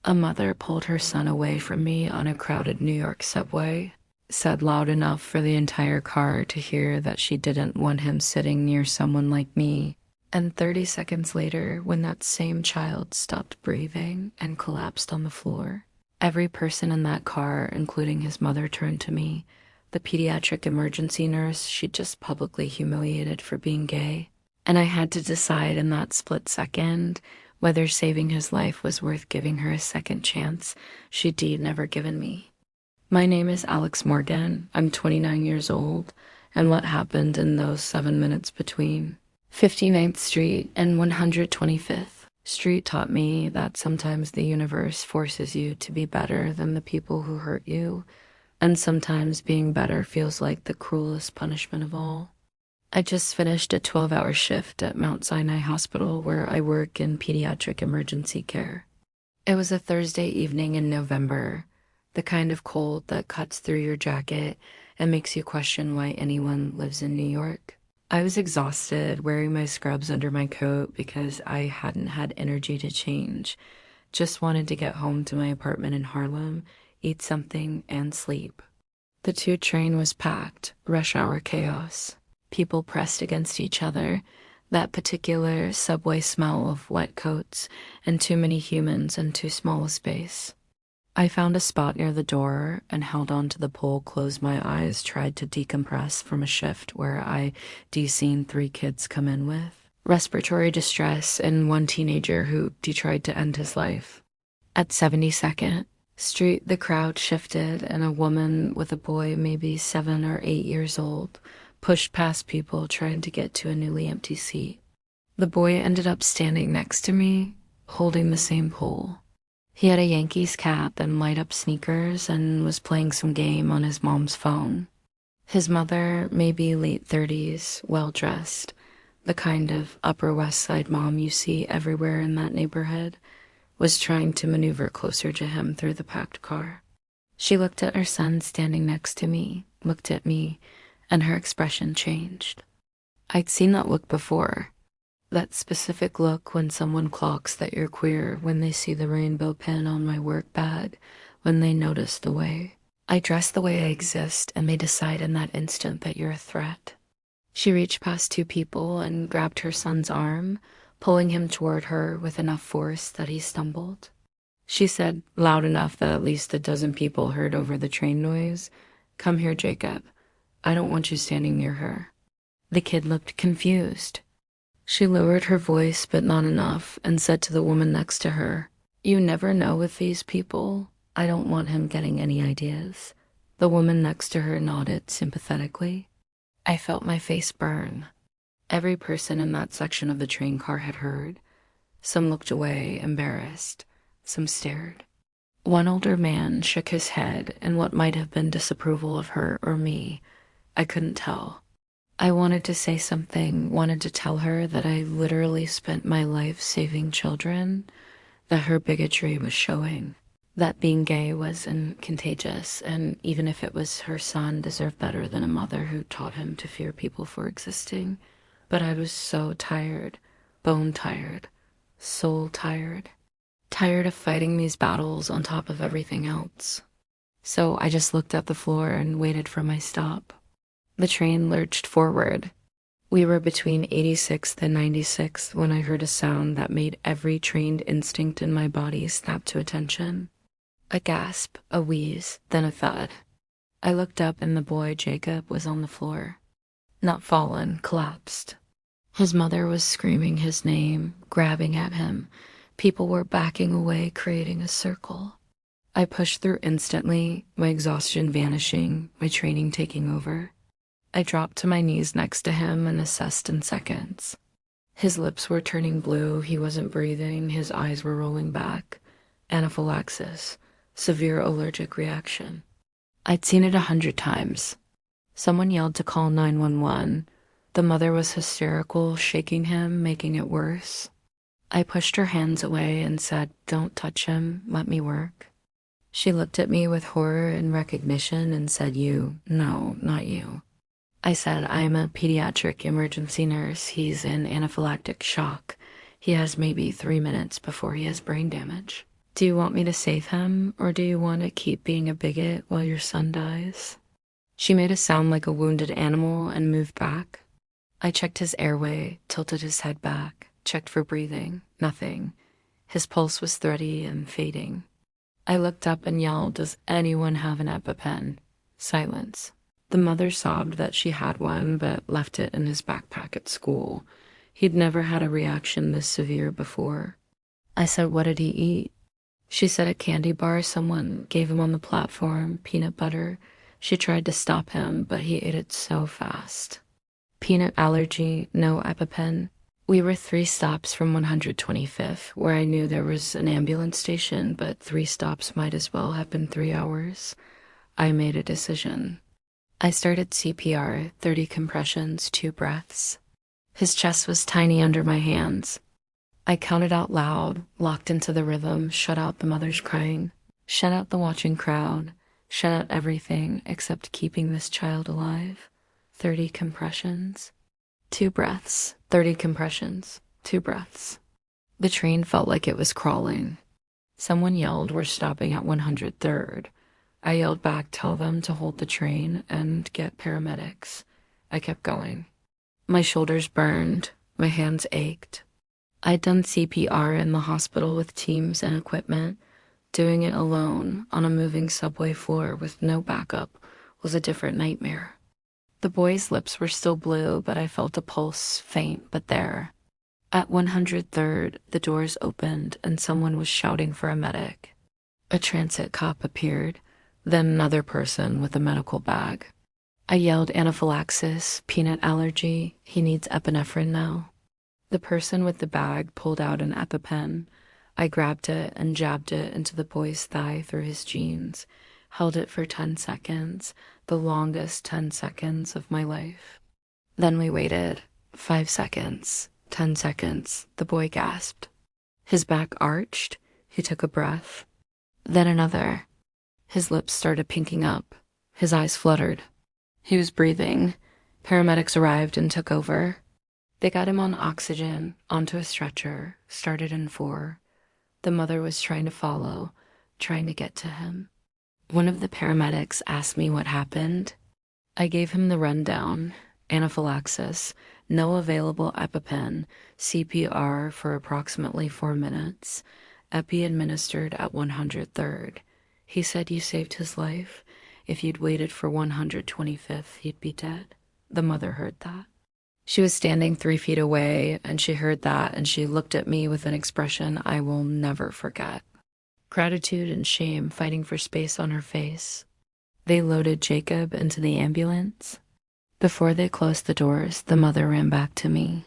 A mother pulled her son away from me on a crowded New York subway, said loud enough for the entire car to hear that she didn't want him sitting near someone like me. And 30 seconds later, when that same child stopped breathing and collapsed on the floor, every person in that car, including his mother, turned to me, the pediatric emergency nurse she'd just publicly humiliated for being gay. And I had to decide in that split second whether saving his life was worth giving her a second chance she'd never given me. My name is Alex Morgan. I'm 29 years old, and what happened in those 7 minutes between 59th Street and 125th Street taught me that sometimes the universe forces you to be better than the people who hurt you, and sometimes being better feels like the cruelest punishment of all. I just finished a 12-hour shift at Mount Sinai Hospital where I work in pediatric emergency care. It was a Thursday evening in November, the kind of cold that cuts through your jacket and makes you question why anyone lives in New York. I was exhausted, wearing my scrubs under my coat because I hadn't had energy to change. Just wanted to get home to my apartment in Harlem, eat something, and sleep. The 2 train was packed, rush hour chaos. People pressed against each other, that particular subway smell of wet coats and too many humans in too small a space. I found a spot near the door and held onto the pole, closed my eyes, tried to decompress from a shift where I seen 3 kids come in with respiratory distress and 1 teenager who tried to end his life. At 72nd Street, the crowd shifted and a woman with a boy maybe 7 or 8 years old pushed past people trying to get to a newly empty seat. The boy ended up standing next to me, holding the same pole. He had a Yankees cap and light-up sneakers and was playing some game on his mom's phone. His mother, maybe late 30s, well-dressed, the kind of Upper West Side mom you see everywhere in that neighborhood, was trying to maneuver closer to him through the packed car. She looked at her son standing next to me, looked at me, and her expression changed. I'd seen that look before. That specific look when someone clocks that you're queer, when they see the rainbow pin on my work bag, when they notice the way I dress, the way I exist, and they decide in that instant that you're a threat. She reached past 2 people and grabbed her son's arm, pulling him toward her with enough force that he stumbled. She said, loud enough that at least a dozen people heard over the train noise, "Come here, Jacob. I don't want you standing near her." The kid looked confused. She lowered her voice, but not enough, and said to the woman next to her, "You never know with these people. I don't want him getting any ideas." The woman next to her nodded sympathetically. I felt my face burn. Every person in that section of the train car had heard. Some looked away, embarrassed. Some stared. One older man shook his head in what might have been disapproval of her or me. I couldn't tell. I wanted to say something, wanted to tell her that I literally spent my life saving children, that her bigotry was showing, that being gay wasn't contagious, and even if it was her son, deserved better than a mother who taught him to fear people for existing. But I was so tired, bone tired, soul tired, tired of fighting these battles on top of everything else. So I just looked at the floor and waited for my stop. The train lurched forward. We were between 86th and 96th when I heard a sound that made every trained instinct in my body snap to attention. A gasp, a wheeze, then a thud. I looked up and the boy, Jacob, was on the floor. Not fallen, collapsed. His mother was screaming his name, grabbing at him. People were backing away, creating a circle. I pushed through instantly, my exhaustion vanishing, my training taking over. I dropped to my knees next to him and assessed in seconds. His lips were turning blue, he wasn't breathing, his eyes were rolling back. Anaphylaxis, severe allergic reaction. I'd seen it 100 times. Someone yelled to call 911. The mother was hysterical, shaking him, making it worse. I pushed her hands away and said, "Don't touch him, let me work." She looked at me with horror and recognition and said, "You, no, not you." I said, "I'm a pediatric emergency nurse. He's in anaphylactic shock. He has maybe 3 minutes before he has brain damage." Do you want me to save him, or do you want to keep being a bigot while your son dies? She made a sound like a wounded animal and moved back. I checked his airway, tilted his head back, checked for breathing. Nothing. His pulse was thready and fading. I looked up and yelled, "Does anyone have an EpiPen?" Silence. The mother sobbed that she had one, but left it in his backpack at school. He'd never had a reaction this severe before. I said, "What did he eat?" She said a candy bar someone gave him on the platform, peanut butter. She tried to stop him, but he ate it so fast. Peanut allergy, no EpiPen. We were 3 stops from 125th, where I knew there was an ambulance station, but 3 stops might as well have been 3 hours. I made a decision. I started CPR, 30 compressions, 2 breaths. His chest was tiny under my hands. I counted out loud, locked into the rhythm, shut out the mother's crying, shut out the watching crowd, shut out everything except keeping this child alive. 30 compressions, 2 breaths, 30 compressions, 2 breaths. The train felt like it was crawling. Someone yelled, "We're stopping at 103rd. I yelled back, "Tell them to hold the train and get paramedics." I kept going. My shoulders burned, my hands ached. I'd done CPR in the hospital with teams and equipment. Doing it alone on a moving subway floor with no backup was a different nightmare. The boy's lips were still blue, but I felt a pulse, faint but there. At 103rd, the doors opened and someone was shouting for a medic. A transit cop appeared, then another person with a medical bag. I yelled, "Anaphylaxis, peanut allergy, he needs epinephrine now." The person with the bag pulled out an EpiPen. I grabbed it and jabbed it into the boy's thigh through his jeans, held it for 10 seconds, the longest 10 seconds of my life. Then we waited. 5 seconds, 10 seconds, the boy gasped. His back arched, he took a breath. Then another. His lips started pinking up, his eyes fluttered. He was breathing. Paramedics arrived and took over. They got him on oxygen, onto a stretcher, started in 4. The mother was trying to follow, trying to get to him. One of the paramedics asked me what happened. I gave him the rundown: anaphylaxis, no available EpiPen, CPR for approximately 4 minutes, epi administered at 103rd. He said, "You saved his life. If you'd waited for 125th, he'd be dead." The mother heard that. She was standing 3 feet away, and she heard that, and she looked at me with an expression I will never forget. Gratitude and shame fighting for space on her face. They loaded Jacob into the ambulance. Before they closed the doors, the mother ran back to me.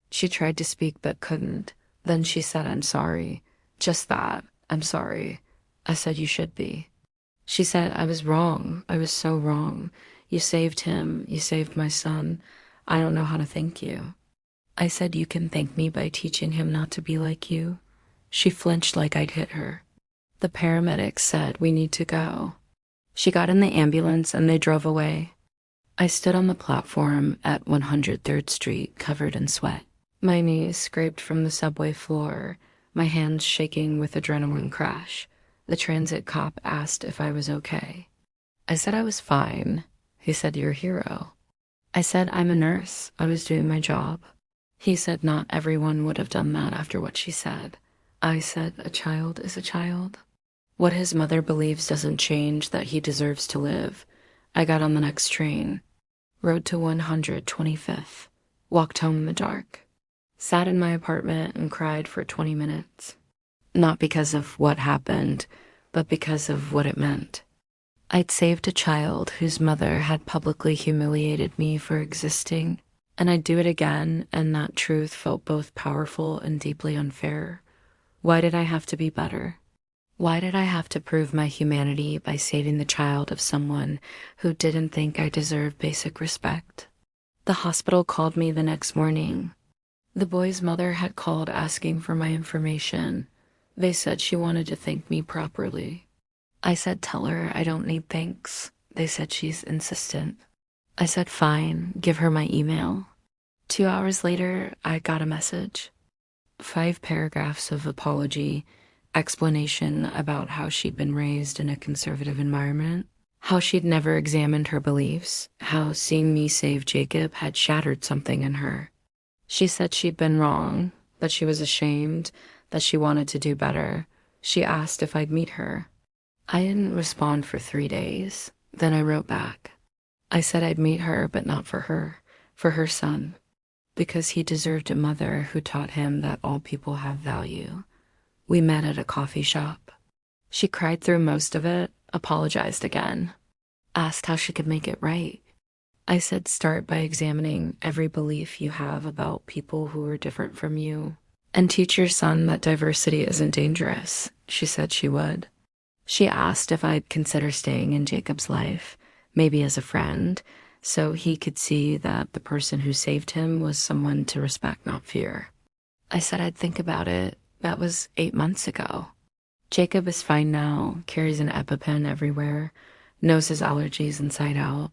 She tried to speak but couldn't. Then she said, "I'm sorry." Just that, "I'm sorry." I said, "You should be." She said, "I was wrong. I was so wrong. You saved him. You saved my son. I don't know how to thank you." I said, "You can thank me by teaching him not to be like you." She flinched like I'd hit her. The paramedics said, "We need to go." She got in the ambulance and they drove away. I stood on the platform at 103rd Street, covered in sweat. My knees scraped from the subway floor, my hands shaking with adrenaline crash. The transit cop asked if I was okay. I said I was fine. He said, "You're a hero." I said, "I'm a nurse. I was doing my job." He said not everyone would have done that after what she said. I said, "A child is a child. What his mother believes doesn't change that he deserves to live." I got on the next train, rode to 125th, walked home in the dark, sat in my apartment and cried for 20 minutes. Not because of what happened, but because of what it meant. I'd saved a child whose mother had publicly humiliated me for existing, and I'd do it again, and that truth felt both powerful and deeply unfair. Why did I have to be better? Why did I have to prove my humanity by saving the child of someone who didn't think I deserved basic respect? The hospital called me the next morning. The boy's mother had called asking for my information. They said she wanted to thank me properly. I said, "Tell her I don't need thanks." They said she's insistent. I said, "Fine, give her my email." 2 hours later, I got a message. 5 paragraphs of apology, explanation about how she'd been raised in a conservative environment, how she'd never examined her beliefs, how seeing me save Jacob had shattered something in her. She said she'd been wrong, that she was ashamed, that she wanted to do better. She asked if I'd meet her. I didn't respond for 3 days. Then I wrote back. I said I'd meet her, but not for her son, because he deserved a mother who taught him that all people have value. We met at a coffee shop. She cried through most of it, apologized again, asked how she could make it right. I said start by examining every belief you have about people who are different from you, and teach your son that diversity isn't dangerous. She said she would. She asked if I'd consider staying in Jacob's life, maybe as a friend, so he could see that the person who saved him was someone to respect, not fear. I said I'd think about it. That was 8 months ago. Jacob is fine now, carries an EpiPen everywhere, knows his allergies inside out.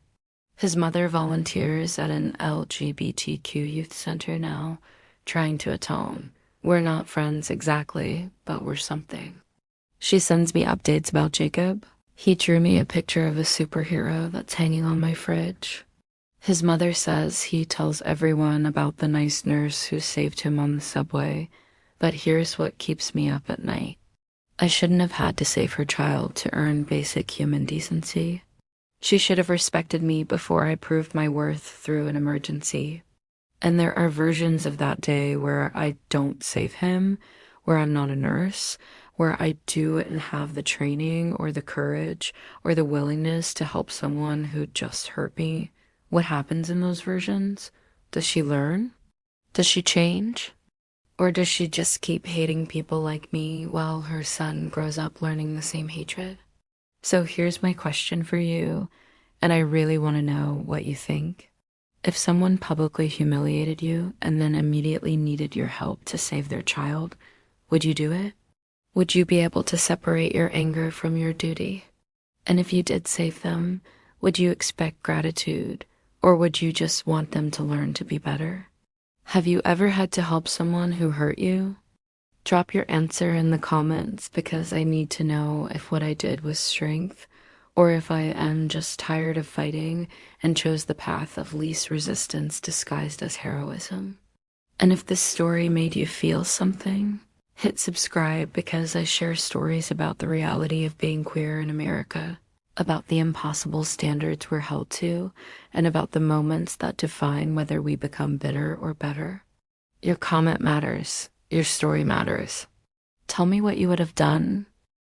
His mother volunteers at an LGBTQ youth center now, trying to atone. We're not friends exactly, but we're something. She sends me updates about Jacob. He drew me a picture of a superhero that's hanging on my fridge. His mother says he tells everyone about the nice nurse who saved him on the subway, but here's what keeps me up at night. I shouldn't have had to save her child to earn basic human decency. She should have respected me before I proved my worth through an emergency. And there are versions of that day where I don't save him, where I'm not a nurse, where I do and have the training or the courage or the willingness to help someone who just hurt me. What happens in those versions? Does she learn? Does she change? Or does she just keep hating people like me while her son grows up learning the same hatred? So here's my question for you, and I really want to know what you think. If someone publicly humiliated you and then immediately needed your help to save their child, would you do it? Would you be able to separate your anger from your duty? And if you did save them, would you expect gratitude, or would you just want them to learn to be better? Have you ever had to help someone who hurt you? Drop your answer in the comments because I need to know if what I did was strength, or if I am just tired of fighting and chose the path of least resistance disguised as heroism. And if this story made you feel something, hit subscribe because I share stories about the reality of being queer in America, about the impossible standards we're held to, and about the moments that define whether we become bitter or better. Your comment matters. Your story matters. Tell me what you would have done,